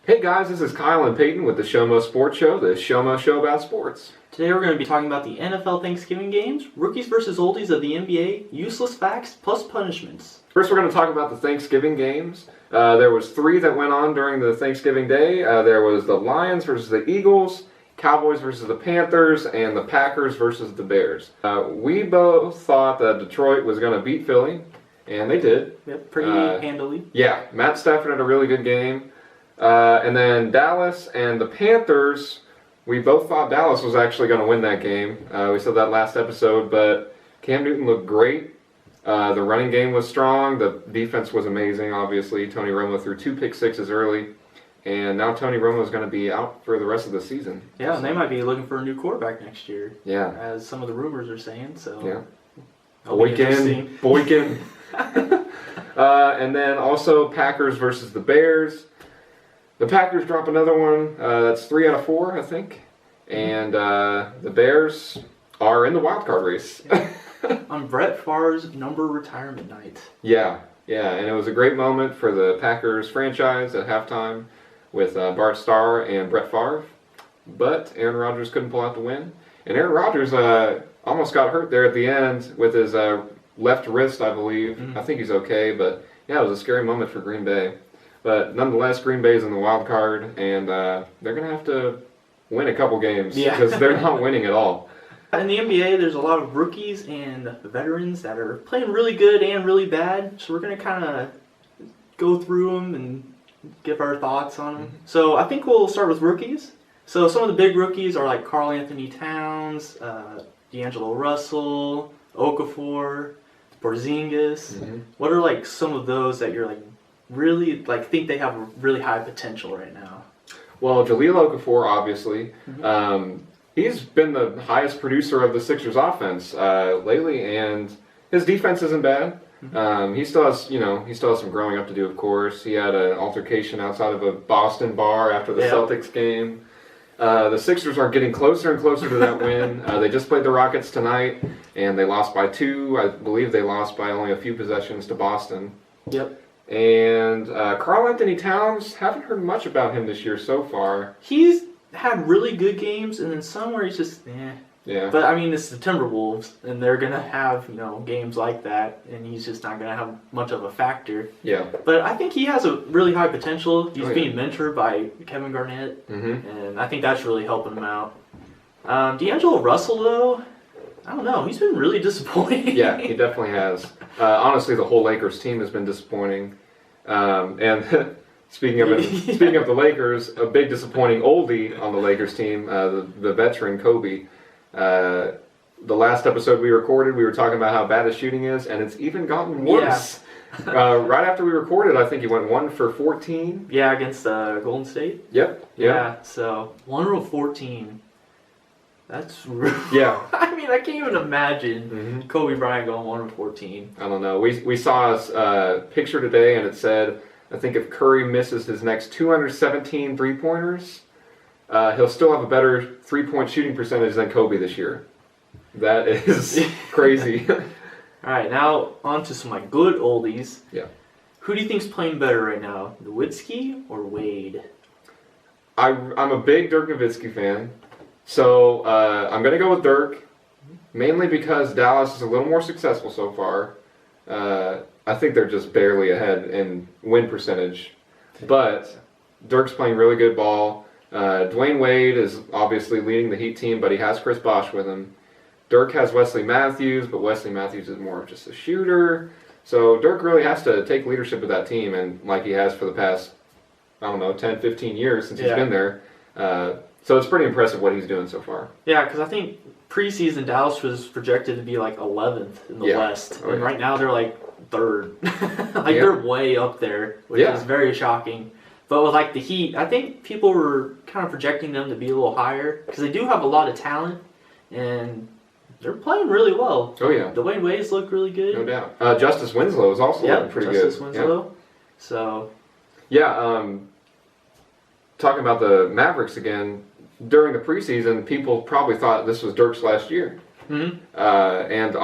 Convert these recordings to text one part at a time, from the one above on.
Hey guys, this is Kyle and Payton with the Sho-Mo Sports Show, the Sho-Mo Show about sports. Today we're going to be talking about the NFL Thanksgiving games, rookies versus oldies of the NBA, useless facts, plus punishments. First, we're going to talk about the Thanksgiving games. There was 3 that went on during the Thanksgiving day. There was the Lions versus the Eagles, Cowboys versus the Panthers, and the Packers versus the Bears. We both thought that Detroit was going to beat Philly, and they did. Yep, pretty handily. Yeah, Matt Stafford had a really good game. And then Dallas and the Panthers, we both thought Dallas was actually going to win that game. We said that last episode, but Cam Newton looked great. The running game was strong. The defense was amazing, obviously. Tony Romo threw 2 pick-sixes early. And now Tony Romo is going to be out for the rest of the season. Yeah, and they might be looking for a new quarterback next year. Yeah. As some of the rumors are saying, so. Yeah. Boykin. And then also Packers versus the Bears. The Packers drop another one. That's 3 out of 4, I think. And the Bears are in the wild card race. On Brett Favre's number retirement night. Yeah, and it was a great moment for the Packers franchise at halftime with Bart Starr and Brett Favre. But Aaron Rodgers couldn't pull out the win. And Aaron Rodgers almost got hurt there at the end with his left wrist, I believe. Mm-hmm. I think he's okay, but yeah, it was a scary moment for Green Bay. But nonetheless, Green Bay's in the wild card, and they're going to have to win a couple games because they're not winning at all. In the NBA, there's a lot of rookies and veterans that are playing really good and really bad, so we're going to kind of go through them and give our thoughts on them. Mm-hmm. So I think we'll start with rookies. So some of the big rookies are like Karl Anthony Towns, D'Angelo Russell, Okafor, Porzingis. Mm-hmm. What are like some of those that you're like really think they have a really high potential right now? Well, Jahlil Okafor, obviously. Mm-hmm. He's been the highest producer of the Sixers offense lately, and his defense isn't bad. Mm-hmm. He still has some growing up to do, of course. He had an altercation outside of a Boston bar after the Celtics game. The Sixers are getting closer and closer to that win. They just played the Rockets tonight, and they lost by 2. I believe they lost by only a few possessions to Boston. Yep. And Karl Anthony Towns, haven't heard much about him this year so far. He's had really good games, and then some where he's just, Yeah. But, I mean, it's the Timberwolves, and they're going to have, games like that, and he's just not going to have much of a factor. Yeah. But I think he has a really high potential. He's being mentored by Kevin Garnett, and I think that's really helping him out. D'Angelo Russell, though, I don't know. He's been really disappointing. Yeah, he definitely has. Honestly, the whole Lakers team has been disappointing. And speaking of the Lakers, a big disappointing oldie on the Lakers team, the veteran Kobe. The last episode we recorded, we were talking about how bad his shooting is, and it's even gotten worse. Yeah. Right after we recorded, I think he went 1 for 14. Yeah, against Golden State. Yep. Yeah. So 1 for 14. That's yeah. I mean, I can't even imagine Kobe Bryant going 1 for 14. I don't know. We saw a picture today, and it said, I think if Curry misses his next 217 3-pointers, he'll still have a better 3-point shooting percentage than Kobe this year. That is crazy. All right, now on to some good oldies. Yeah. Who do you think's playing better right now, Nowitzki or Wade? I'm a big Dirk Nowitzki fan. So I'm going to go with Dirk, mainly because Dallas is a little more successful so far. I think they're just barely ahead in win percentage. But Dirk's playing really good ball. Dwayne Wade is obviously leading the Heat team, but he has Chris Bosh with him. Dirk has Wesley Matthews, but Wesley Matthews is more of just a shooter. So Dirk really has to take leadership of that team, and like he has for the past, 10, 15 years since he's been there. So it's pretty impressive what he's doing so far. Yeah, because I think preseason Dallas was projected to be 11th in the West. And right now they're 3rd. They're way up there, which is very shocking. But with the Heat, I think people were kind of projecting them to be a little higher because they do have a lot of talent and they're playing really well. Oh yeah. Dwayne Wade's look really good. No doubt. Justice Winslow is also looking pretty good. Justice Winslow. Yep. So. Yeah. Talking about the Mavericks again, during the preseason, people probably thought this was Dirk's last year. Mhm. And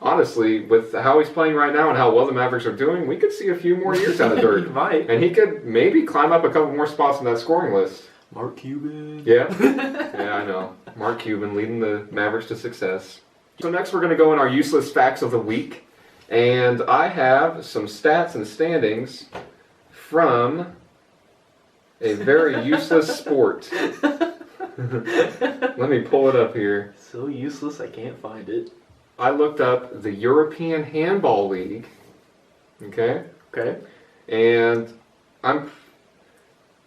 honestly, with how he's playing right now and how well the Mavericks are doing, we could see a few more years out of Dirk. He might. And he could maybe climb up a couple more spots in that scoring list. Mark Cuban. Yeah. Yeah, I know. Mark Cuban leading the Mavericks to success. So next we're going to go in our useless facts of the week. And I have some stats and standings from a very useless sport. Let me pull it up here. So useless, I can't find it. I looked up the European Handball League. Okay? Okay. And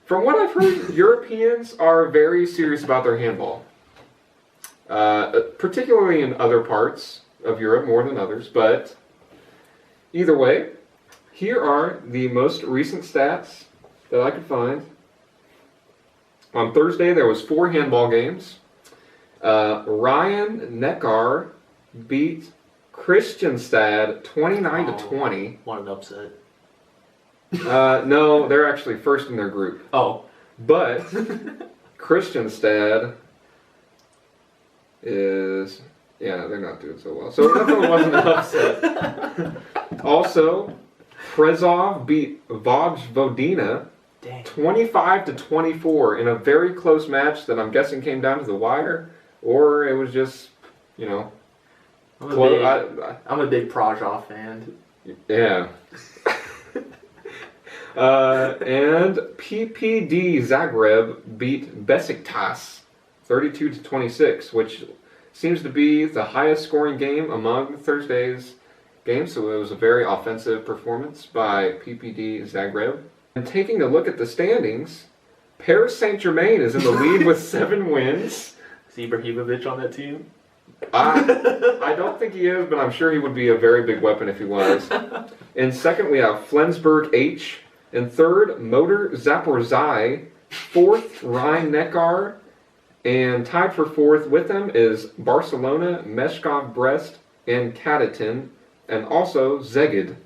from what I've heard, Europeans are very serious about their handball. Particularly in other parts of Europe more than others, but either way, here are the most recent stats that I could find. On Thursday, there was 4 handball games. Ryan Neckar beat Kristianstad 29-20. What an upset. No, they're actually first in their group. Oh. But Kristianstad is, yeah, they're not doing so well. So it definitely wasn't an upset. Also, Prezov beat Vojvodina 25-24 in a very close match that I'm guessing came down to the wire, or it was just, you know, I'm a big Prezov fan. Yeah. And PPD Zagreb beat Besiktas 32-26, which seems to be the highest scoring game among Thursday's games. So it was a very offensive performance by PPD Zagreb. And taking a look at the standings, Paris Saint-Germain is in the lead with 7 wins. Is Ibrahimovic on that team? I don't think he is, but I'm sure he would be a very big weapon if he was. In second, we have Flensburg H. In third, Motor Zaporizhzhia. Fourth, Rhein-Neckar. And tied for fourth with them is Barcelona, Meshkov Brest, and Katatin, and also Szeged.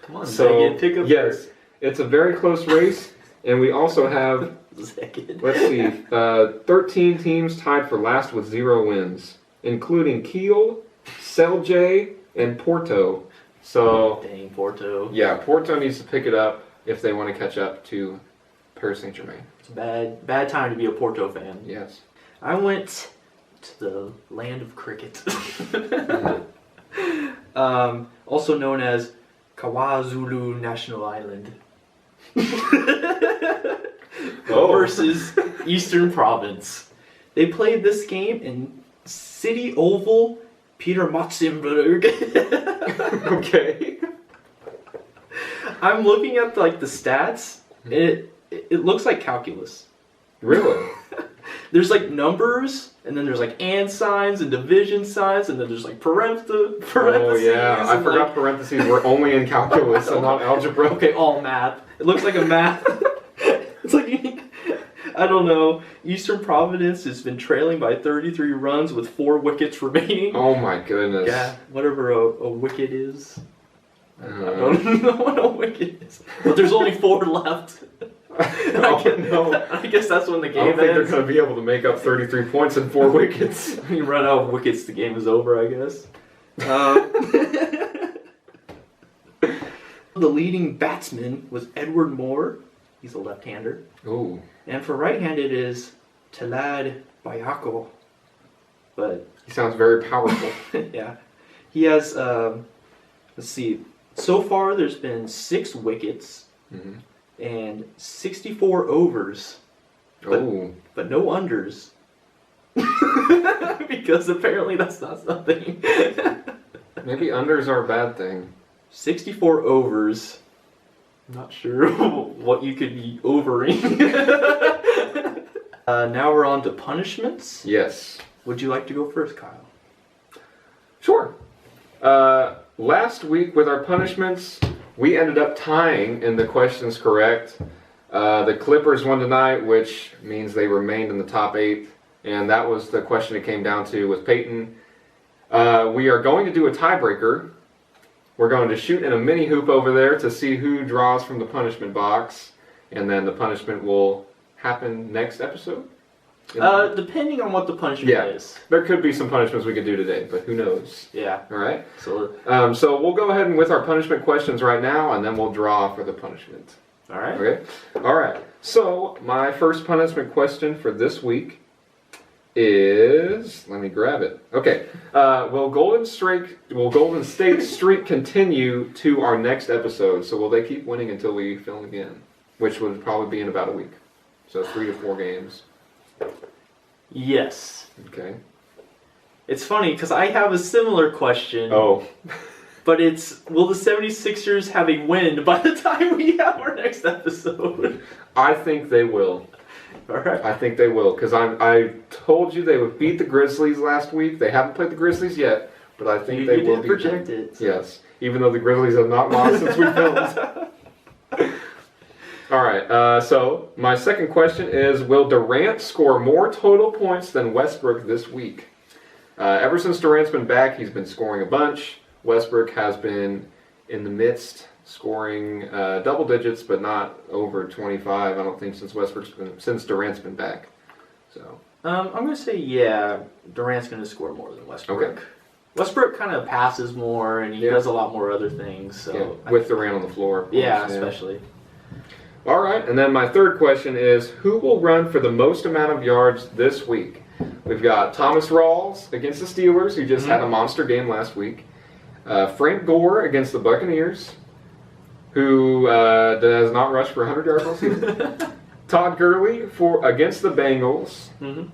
Come on, so, Szeged, pick up. Yes, it's a very close race, and we also have, Szeged. let's see, 13 teams tied for last with 0 wins, including Kiel, Celje, and Porto. So, dang, Porto. Yeah, Porto needs to pick it up if they want to catch up to Paris Saint-Germain. It's a bad time to be a Porto fan. Yes. I went to the land of cricket. Also known as KwaZulu National Island. Versus Eastern Province. They played this game in City Oval, Peter Matzenberg. Okay. I'm looking at the stats. It looks like calculus. Really? There's numbers, and then there's and signs and division signs, and then there's parentheses. Oh yeah, I forgot parentheses were only in calculus and not algebra. Okay, all math. It looks like a math. It's I don't know. Eastern Providence has been trailing by 33 runs with 4 wickets remaining. Oh my goodness. Yeah, whatever a wicket is. I don't know what a wicket is. But there's only 4 left. I guess that's when the game ends. I don't think they're going to be able to make up 33 points in 4 wickets. You run out of wickets, the game is over, I guess. The leading batsman was Edward Moore. He's a left-hander. Ooh. And for right-handed it is Talad Bayako. But he sounds very powerful. yeah. He has, let's see, so far there's been 6 wickets and 64 overs. But no unders. Because apparently that's not something. Maybe unders are a bad thing. 64 overs. I'm not sure what you could be overing. Now we're on to punishments. Yes. Would you like to go first, Kyle? Sure. Last week with our punishments, we ended up tying in the questions correct. The Clippers won tonight, which means they remained in the top 8. And that was the question it came down to with Payton. We are going to do a tiebreaker. We're going to shoot in a mini hoop over there to see who draws from the punishment box. And then the punishment will happen next episode. Depending on what the punishment is. There could be some punishments we could do today, but who knows? Yeah. All right. So we'll go ahead and with our punishment questions right now, and then we'll draw for the punishment. all right. Okay. All right. So my first punishment question for this week is, let me grab it. Okay. Will Golden State streak continue to our next episode? So will they keep winning until we film again, which would probably be in about a week? So 3 to 4 games. Yes. Okay. It's funny because I have a similar question. Oh. But it's, will the 76ers have a win by the time we have our next episode? I think they will. All right. I think they will, because I told you they would beat the Grizzlies last week. They haven't played the Grizzlies yet, but I think they will beat them. project it. Yes, even though the Grizzlies have not lost since we filmed. All right, so my second question is, will Durant score more total points than Westbrook this week? Ever since Durant's been back, he's been scoring a bunch. Westbrook has been in the midst, scoring double digits, but not over 25. I don't think since Durant's been back. So I'm gonna say Durant's gonna score more than Westbrook. Okay. Westbrook kind of passes more and he does a lot more other things. So with Durant on the floor. Of course, especially. All right, and then my third question is, who will run for the most amount of yards this week? We've got Thomas Rawls against the Steelers, who just had a monster game last week. Frank Gore against the Buccaneers, who does not rush for 100 yards all season. Todd Gurley against the Bengals. Mm-hmm.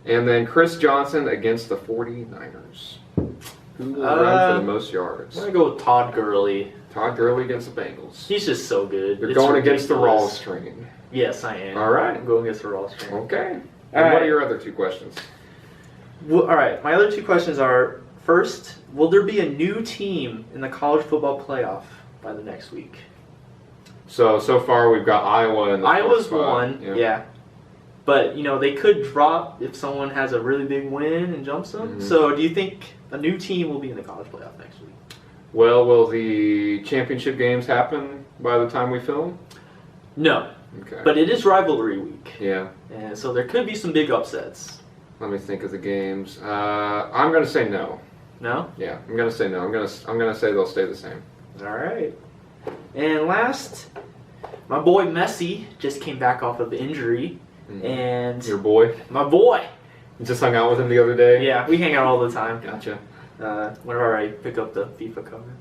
And then Chris Johnson against the 49ers. Who will run for the most yards? I'm going to go with Todd Gurley. Todd Gurley against the Bengals. He's just so good. You're going against the Rawls train. Yes, I am. All right. I'm going against the Rawls train. Okay. And what are your other 2 questions? Well, all right. My other 2 questions are, first, will there be a new team in the college football playoff by the next week? So far we've got Iowa in the Iowa's spot. one, yeah. But, they could drop if someone has a really big win and jumps them. Mm-hmm. So do you think a new team will be in the college playoff next week? Well, will the championship games happen by the time we film? No. Okay. But it is rivalry week. Yeah. And so there could be some big upsets. Let me think of the games. I'm going to say no. No? Yeah, I'm going to say no. I'm going to say they'll stay the same. All right. And last, my boy Messi just came back off of injury. Mm-hmm. And Your boy? my boy. You just hung out with him the other day? Yeah, we hang out all the time. Gotcha. Whenever I pick up the FIFA cover.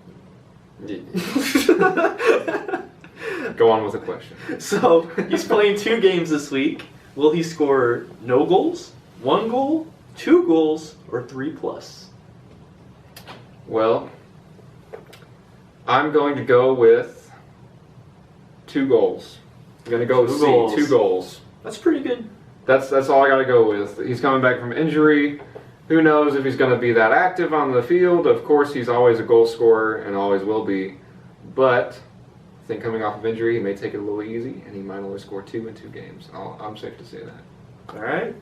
Go on with the question. So, he's playing 2 games this week. Will he score no goals, 1 goal, 2 goals, or 3+? Well, I'm going to go with 2 goals. I'm going to go with 2 goals. That's pretty good. That's all I got to go with. He's coming back from injury. Who knows if he's going to be that active on the field? Of course, he's always a goal scorer and always will be. But I think coming off of injury, he may take it a little easy, and he might only score 2 in 2 games. I'm safe to say that. All right.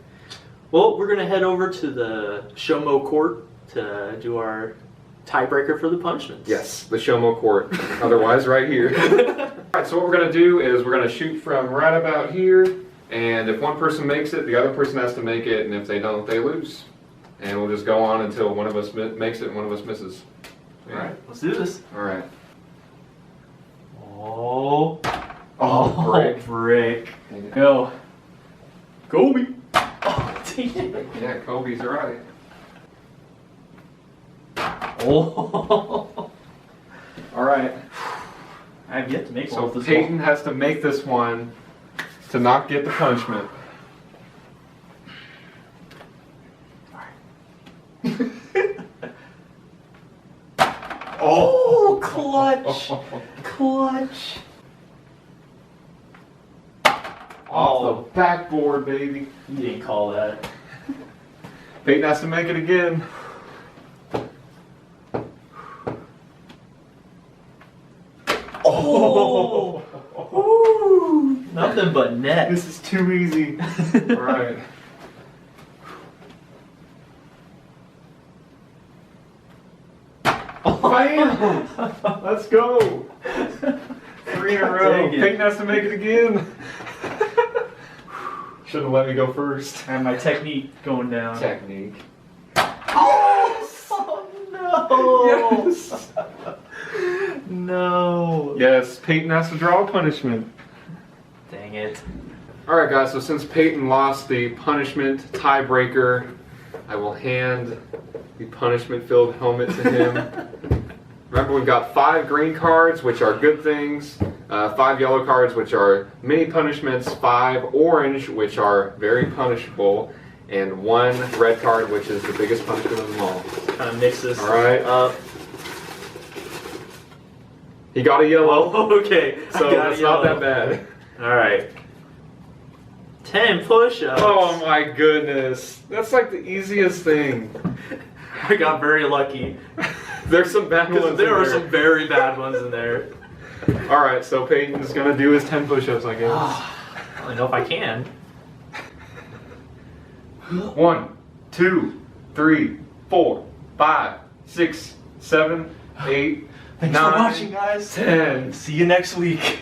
Well, we're going to head over to the Sho-Mo court to do our tiebreaker for the punishments. Yes, the Sho-Mo court. Otherwise, right here. All right, so what we're going to do is we're going to shoot from right about here, and if one person makes it, the other person has to make it, and if they don't, they lose. And we'll just go on until one of us makes it and one of us misses. All right, let's do this. All right. Oh, break. Go. Kobe. Oh, dang it. Yeah, Kobe's right. Oh. All right. I have yet to make one So with this Payton has to make this one to not get the punishment. Oh, clutch. Clutch. Off the backboard, baby. You didn't call that. Payton has to make it again. Oh! Ooh, nothing but net. This is too easy. All right. Bam! Let's go. 3 in a row. Dang it. Payton has to make it again. Should have let me go first. I have my technique going down. Technique. Oh no! Yes. No. Yes, Payton has to draw a punishment. Dang it. Alright guys, so since Payton lost the punishment tiebreaker, I will hand the punishment-filled helmet to him. Remember, we've got 5 green cards, which are good things, 5 yellow cards, which are mini punishments, 5 orange, which are very punishable, and 1 red card, which is the biggest punishment of them all. Kind of mix this Alright. up. He got a yellow, Oh, okay. so that's not that bad. Alright. 10 push-ups. Oh my goodness. That's like the easiest thing. I got very lucky. There's some bad ones Because there in are there. some very bad ones in there. Alright, so Peyton's gonna do his 10 push-ups, I guess. I don't know if I can. 1, 2, 3, 4, 5, 6, 7, 8, Thanks 9, for watching, guys. 10. See you next week.